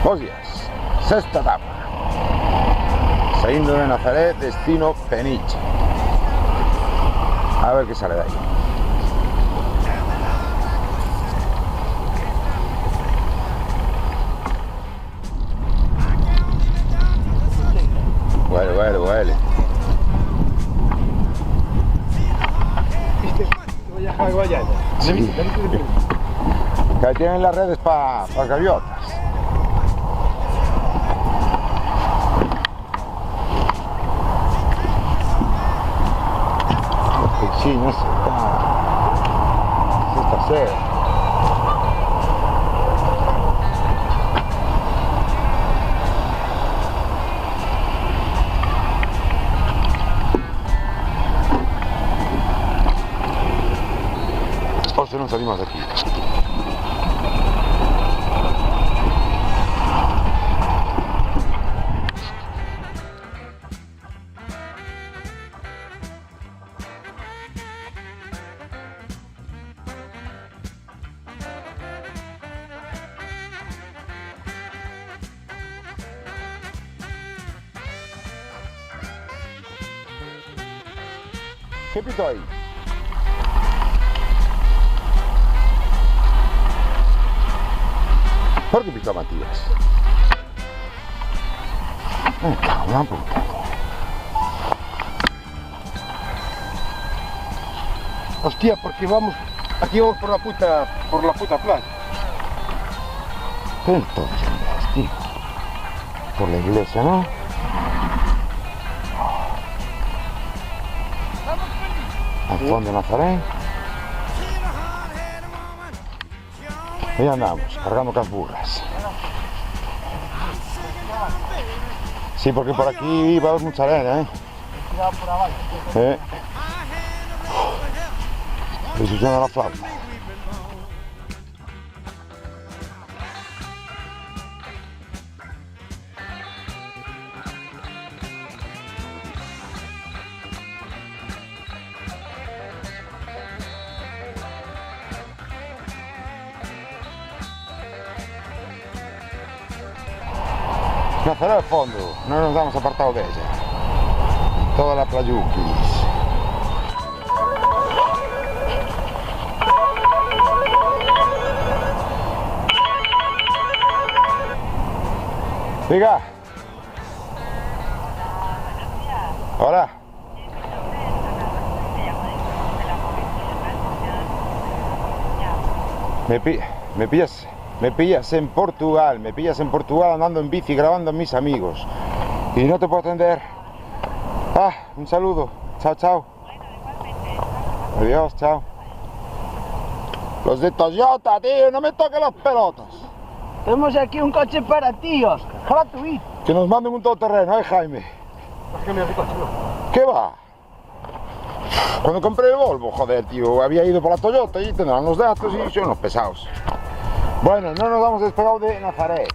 Buenos días, sexta etapa, saliendo de Nazaret, destino Peniche. A ver qué sale de ahí. Huele. Sí. Que ahí tienen las redes para gaviotas. Sí, no sé, está serio. O si no salimos de aquí. ¿Qué pito ahí? ¿Por qué pito a Matías? Me cago en la puta. Hostia, porque vamos... Aquí vamos por la puta playa. ¿Qué entonces, tío? Por la iglesia, ¿no? Al fondo de Nazaret. Ahí andamos, cargando las burras. Sí, porque por aquí va a haber mucha arena, ¿eh? Y se suena la flauta. Nazaret al fondo, no nos hemos apartado de ella. Toda la playuquis. Diga. Hola. Me pillas en Portugal andando en bici grabando a mis amigos y no te puedo atender. Un saludo, chao. Adiós, chao. Los de Toyota, tío, no me toques los pelotas. Tenemos aquí un coche para ti, Oscar, gratuito. Que nos manden un todoterreno, Jaime. ¿Qué va? Cuando compré el Volvo, joder, tío, había ido por la Toyota y tendrán los datos y son unos pesados. Bueno, no nos hemos despegado de Nazaret.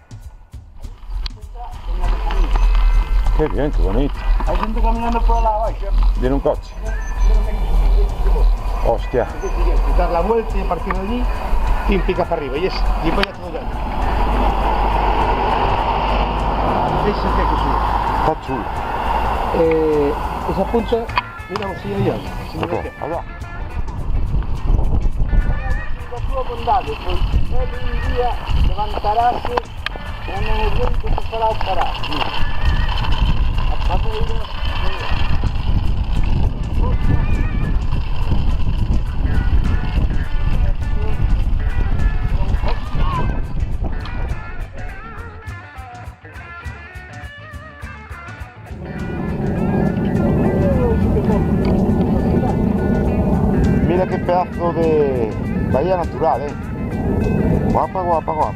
Qué bien, qué bonito. Hay gente caminando por la baixa. Viene un coche. Hostia. Dar la vuelta y a partir de allí, y pica para arriba. Y después ya todo llano. Ese es el que sube. Está chulo. Esa punta, miramos si hay algo. Allá. A súa bondade, pois ele un día levantarase e non o vento se fará o parar. A padeira Mira qué pedazo de bahía natural, Guapa.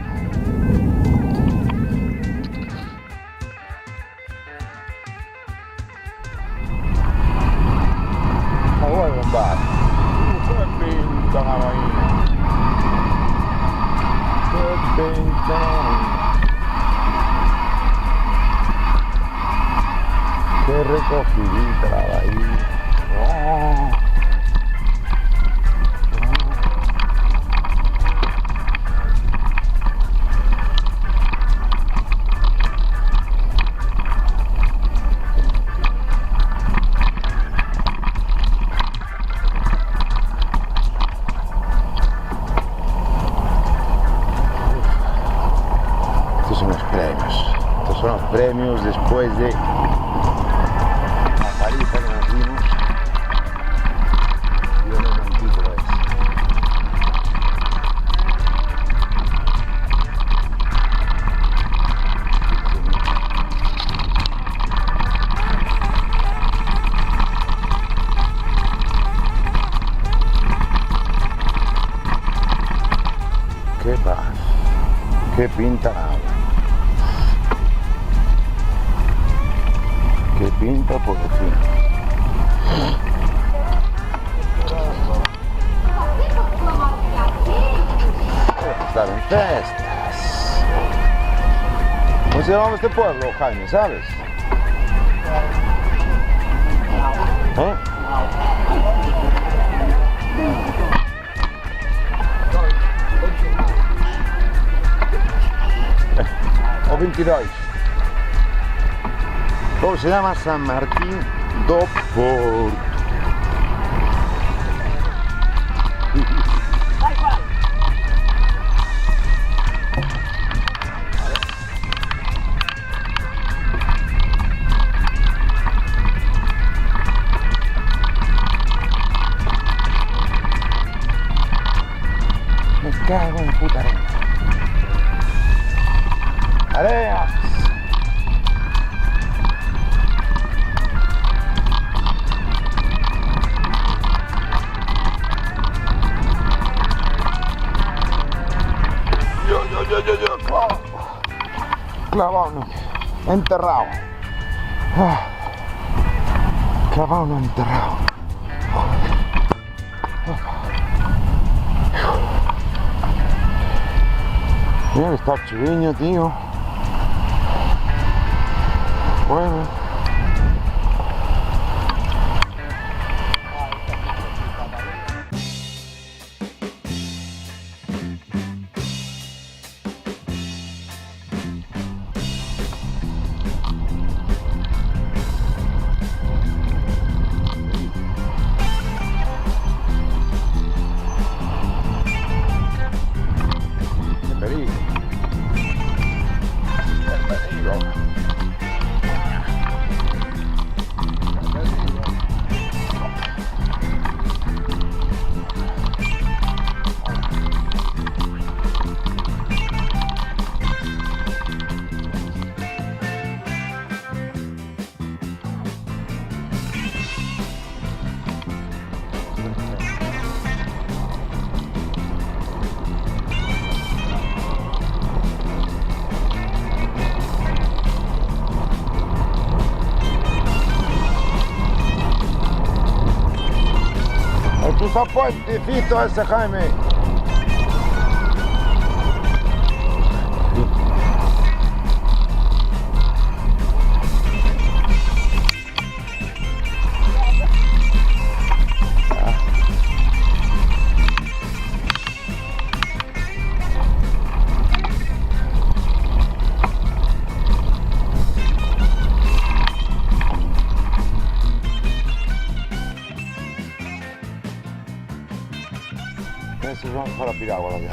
recogidita la bahía. Oh. Estos son los premios después de la paliza que nos dimos. Y un momentito es. Qué paz, qué pinta nada. Que pinta por fin. Estar en festas. ¿Cómo se llama este pueblo, Jaime? ¿Sabes? ¿Eh? O 22. ¿Cómo se llama? San Martín do Porto. Me cago en puta arena. ¡Arena! Clavado, no. Enterrado. Clavado, no enterrado. Mira que está chubiño, tío. Bueno. Está puentecito ese, Jaime. Esos vamos para Pirágola ya.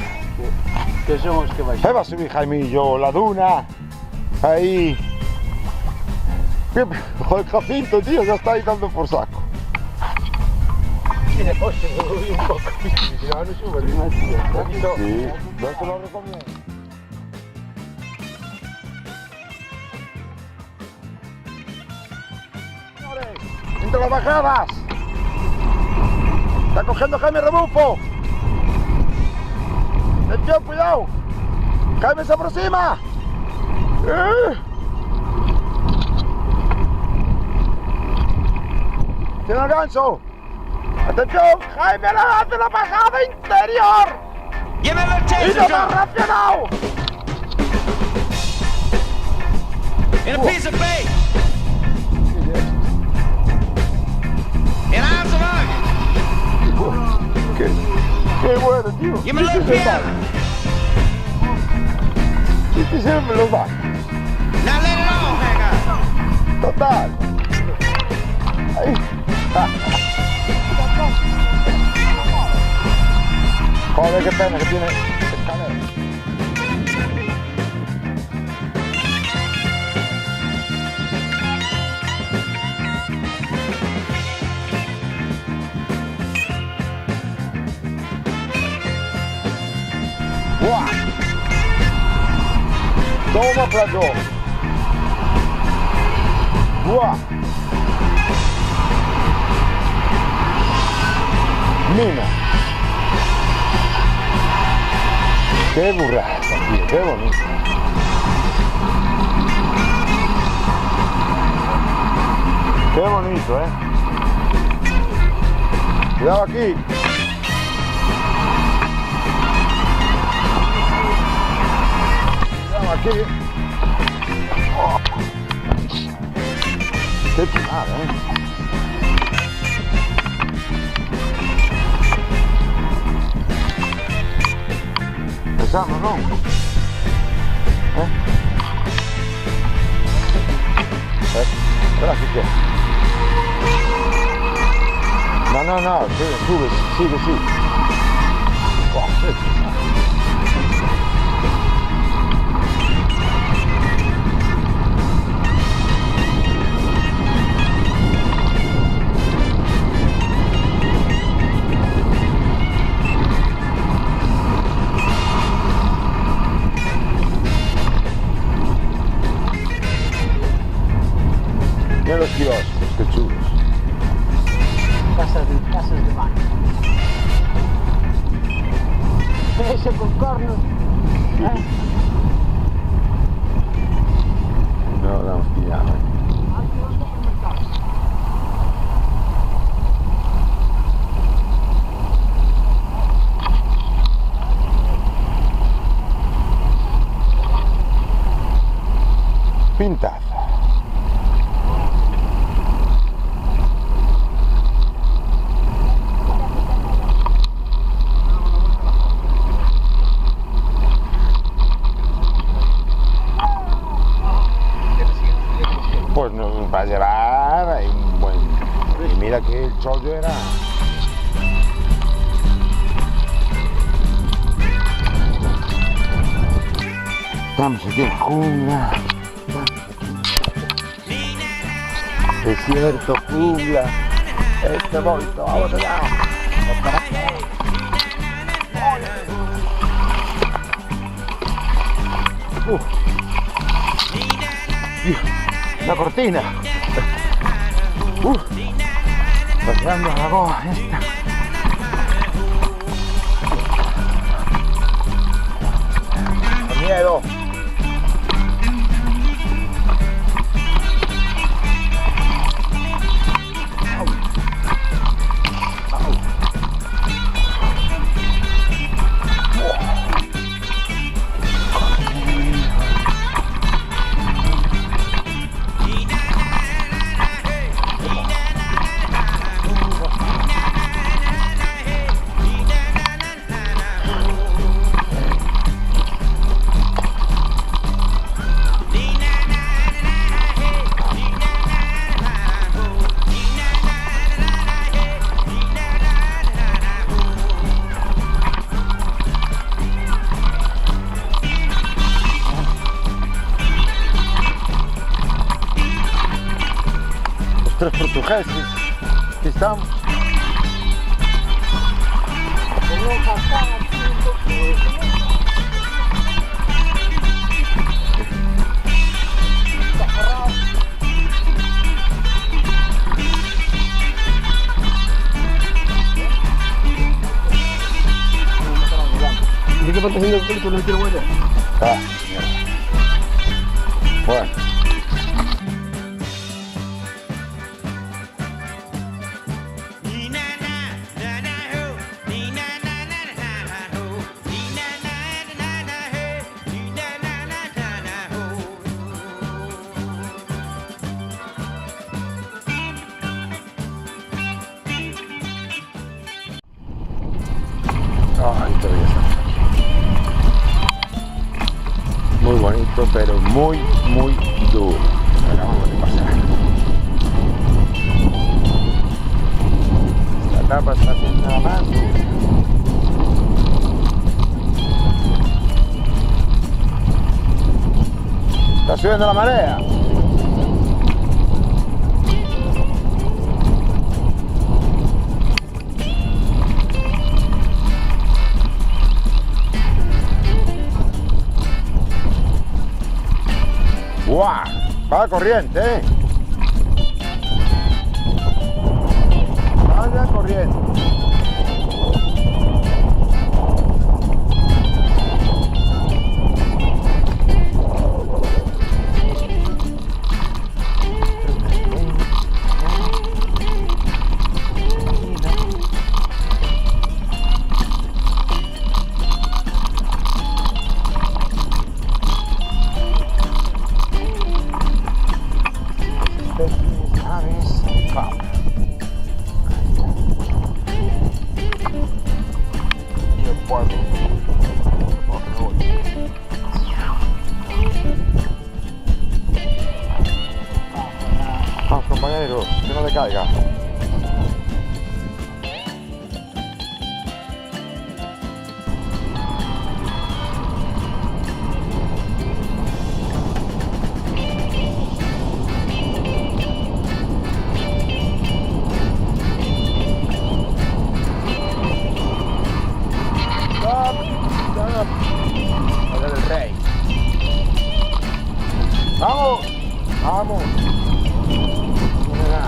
Que son os que vais. Ahí va a subir Jaimillo, la duna. Ahí. Joder, Jacinto, tío, ya está ahí dando por saco. Tiene coste, un poco. Si no, no sube, ¿no? Sí, yo te lo recomiendo. Señores, entre las bajadas. Está cogiendo Jaime Rebufo. Atención, cuidado. Jaime se aproxima. Tiene el gancho. Atención, Jaime le hace la bajada interior. Y lo más reaccionado. In a piece of bait. Qué bueno, tío. Give me a little piano. Este siempre lo da. Now let it all hang out. Total. Ahí. Joder, qué pena que tiene escalera. ¡Buah! Toma plato. ¡Buah! Mina. Qué burrada, tío, qué bonito. Qué bonito, Cuidado aquí. Cuidado aquí. Oh. Qué chulada, Pesamos, ¿no? Espera, si quieres. No, sigue. Oh, qué chulada. Mira los kioscos, qué chulos. Casas de baño. Eso con cornos. No, damos pillado. Pintaza. Pues nos va a llevar ahí un buen... Y mira que el chollo era... Estamos aquí en jungla. Desierto, jungla. Este bonito, vamos allá. La cortina. Paseando la boa esta. Con miedo. Tres portugueses, aquí estamos. ¿Y qué pasa haciendo el con el tiro huella? Ah, mierda. Bueno. pero muy duro. Ahora vamos a pasar. Esta etapa está haciendo nada más dura. Está subiendo la marea. ¡Guau! Va la corriente, ¿eh? Vaya corriente. Vamos compañeros, que no te caiga. El rey. Vamos, vamos. Mira.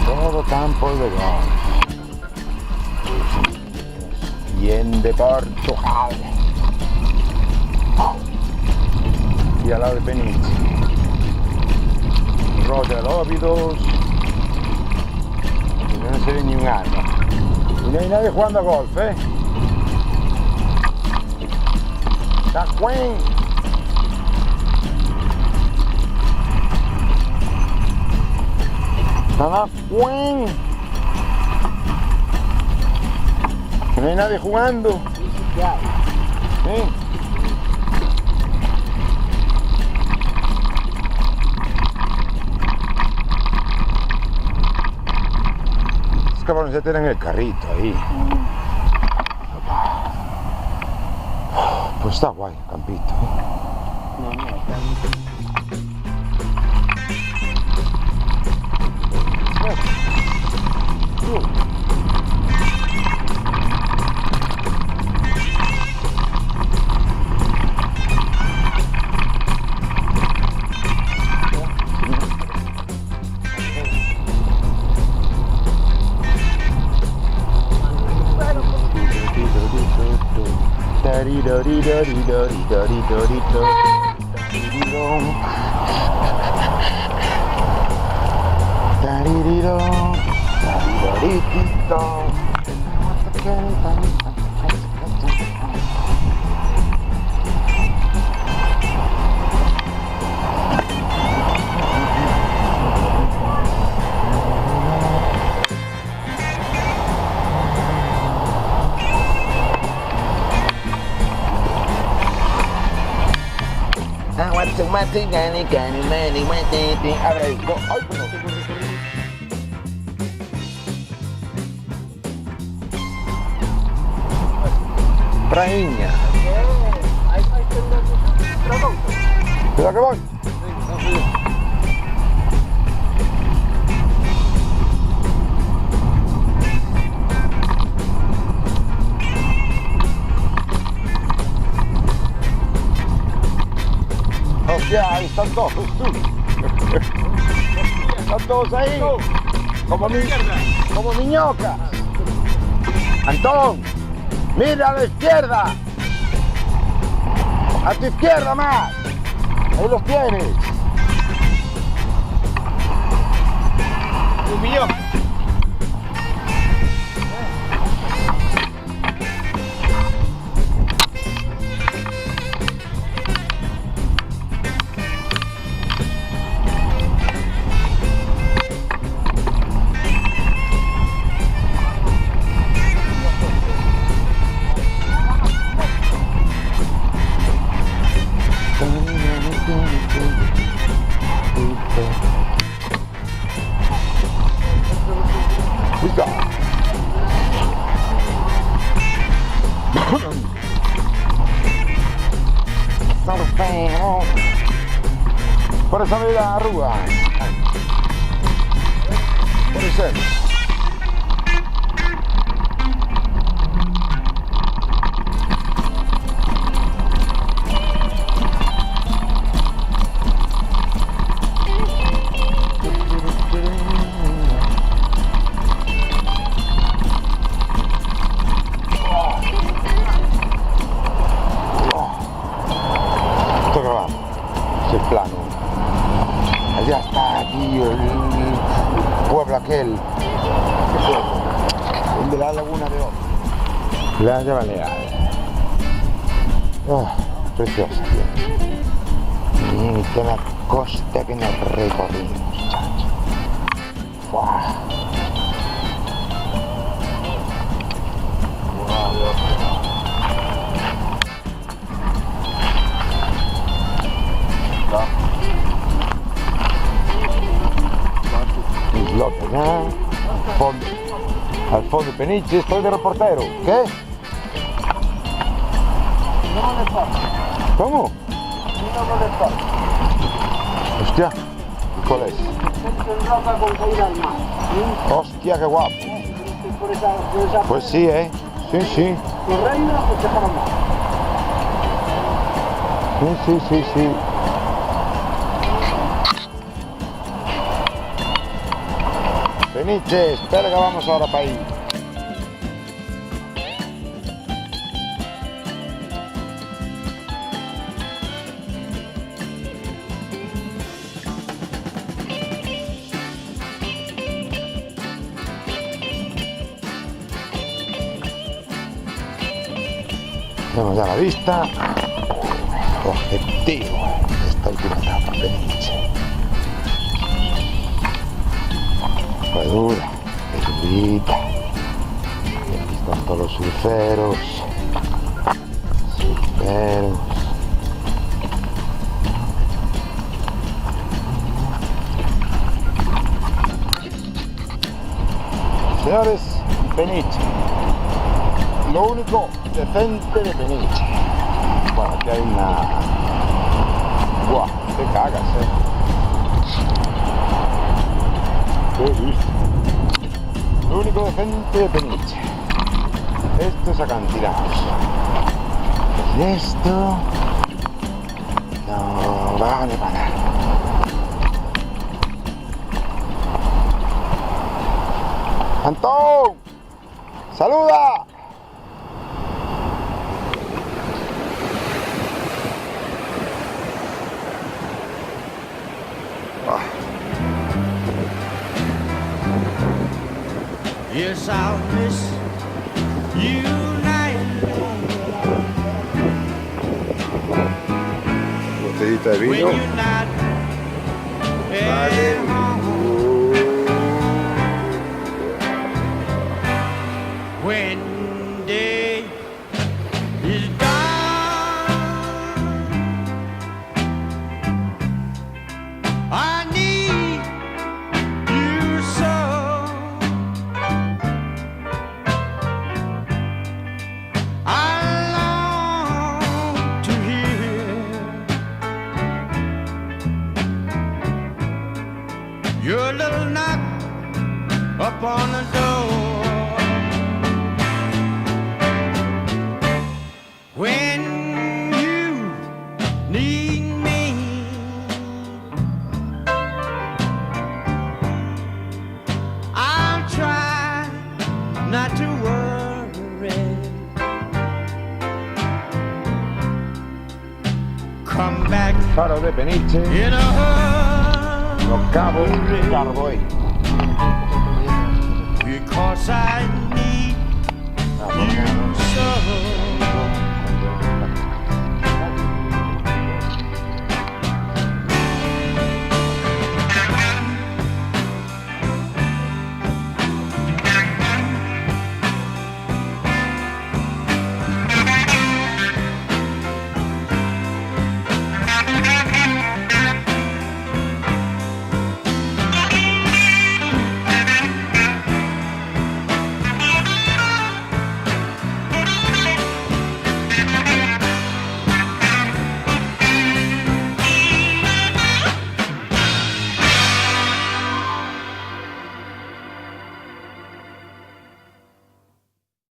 Todo tan polvoroso. Bien de Portugal. Y al lado de Peniche. Roger Óbidos. Y no se ve ni un alma. Y no hay nadie jugando a golf, ¿eh? Está Juan. Está Juan. No hay nadie jugando. ¿Sí? Es que van a tener en el carrito ahí. Pues está guay, campito. No, no, está... Prainha. Cuidado que voy. Hostia, ahí están todos, tú. Están todos ahí. Como niñocas. Antón, mira a la izquierda. A tu izquierda más. Ahí los tienes. Un millón. Por esa vida arruga. Por ejemplo. Esto grabamos. Es el plano. Allá está, tío, el pueblo aquel. El de la laguna de Oro. La Haya Baleares. Oh, preciosa, tío. Qué la costa que nos recorrimos, chacho. ¡Fua! Islotes, ¿eh? Al fondo Peniche, estoy de reportero. ¿Qué? ¿Cómo? Hostia, ¿cuál es? Hostia, qué guapo. Pues sí, ¿eh? Sí, sí. Sí, sí, sí, sí. Peniche, espera que vamos ahora para ahí. Tenemos ya la vista. Objetivo de esta última etapa, Peniche. Fue dura, es durita. Y aquí están todos los surferos. Surferos. Señores, Peniche. Lo único decente de Peniche. Bueno, aquí hay una... ¡Buah! Te cagas, ¡Qué visto! Lo único decente de Peniche. Estos acantilados. Y esto... no vale para nada. ¡Antón! ¡Saluda! Yes, I'll miss you night. Botellita de When vino. you're not at home. When day is done, I need you so. I long to hear your little knock upon the door. When you need me, I'll try not to worry. Come back Faro de Peniche. in a hurry, Los Cabos, Carboy. because I need you so.